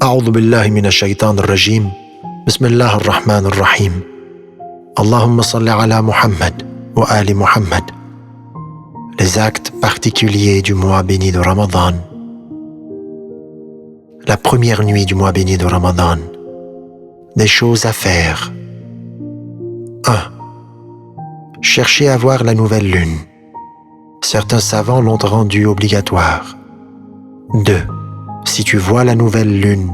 أعوذ بالله من الشيطان الرجيم بسم الله الرحمن الرحيم اللهم صل على Muhammad wa Ali Muhammad. Les actes particuliers du mois béni de Ramadan. La première nuit du mois béni de Ramadan. Des choses à faire. 1. Cherchez à voir la nouvelle lune. Certains savants l'ont rendue obligatoire. 2. Si tu vois la nouvelle lune,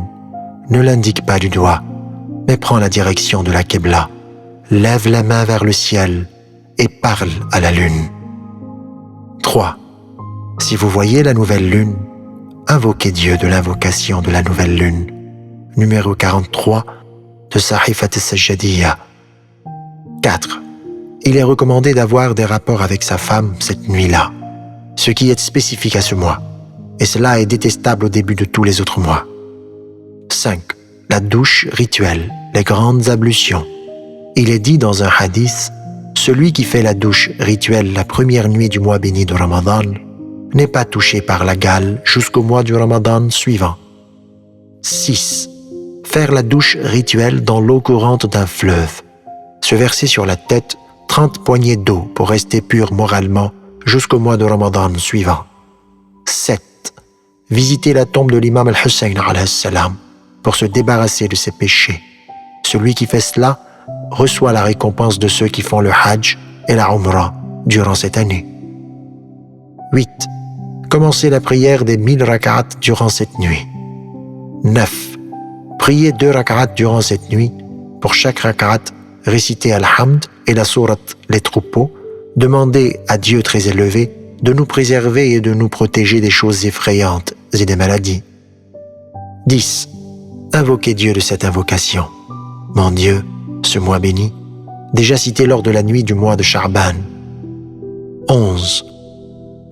ne l'indique pas du doigt, mais prends la direction de la Qibla. Lève la main vers le ciel et parle à la lune. 3. Si vous voyez la nouvelle lune, invoquez Dieu de l'invocation de la nouvelle lune. Numéro 43 de Sahifat al-Sajjadiyya. 4. Il est recommandé d'avoir des rapports avec sa femme cette nuit-là, ce qui est spécifique à ce mois, et cela est détestable au début de tous les autres mois. 5. La douche rituelle, les grandes ablutions. Il est dit dans un hadith, celui qui fait la douche rituelle la première nuit du mois béni de Ramadan n'est pas touché par la gale jusqu'au mois du Ramadan suivant. 6. Faire la douche rituelle dans l'eau courante d'un fleuve. Se verser sur la tête 30 poignées d'eau pour rester pur moralement jusqu'au mois de Ramadan suivant. 7. Visiter la tombe de l'imam al-Hussein alayhi salam pour se débarrasser de ses péchés. Celui qui fait cela reçoit la récompense de ceux qui font le Hajj et la Umrah durant cette année. 8. Commencer la prière des 1000 rak'at durant cette nuit. 9. Prier 2 rak'at durant cette nuit. Pour chaque rak'at, réciter Al-Hamd et la sourate Les Troupeaux, demander à Dieu très élevé de nous préserver et de nous protéger des choses effrayantes et des maladies. 10. Invoquer Dieu de cette invocation. Mon Dieu, ce mois béni, déjà cité lors de la nuit du mois de Sha'ban. 11.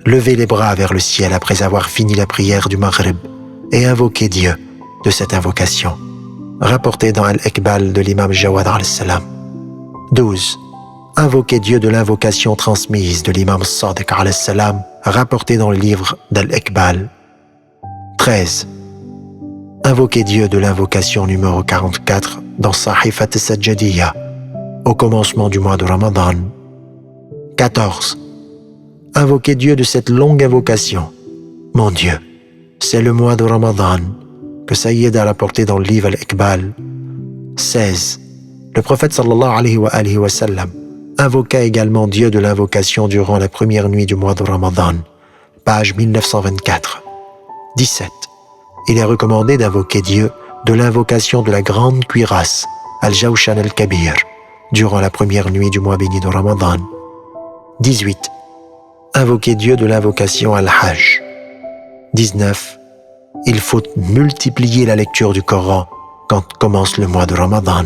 Lever les bras vers le ciel après avoir fini la prière du Maghrib et invoquer Dieu de cette invocation, rapporté dans Al-Iqbal de l'imam Jawad al-Salam. 12. Invoquer Dieu de l'invocation transmise de l'imam Sadiq al-Salam, rapporté dans le livre d'Al-Iqbal. 13. Invoquer Dieu de l'invocation numéro 44 dans Sahifat al-Sajjadiyya, au commencement du mois de Ramadan. 14. Invoquer Dieu de cette longue invocation. Mon Dieu, c'est le mois de Ramadan, que Sayyid a rapporté dans le livre Al-Iqbal. 16. Le prophète sallallahu alayhi wa sallam invoqua également Dieu de l'invocation durant la première nuit du mois de Ramadan, page 1924. 17. Il est recommandé d'invoquer Dieu de l'invocation de la grande cuirasse, Al-Jawshan al-Kabir, durant la première nuit du mois béni de Ramadan. 18. Invoquer Dieu de l'invocation Al-Hajj. 19. Il faut multiplier la lecture du Coran quand commence le mois de Ramadan.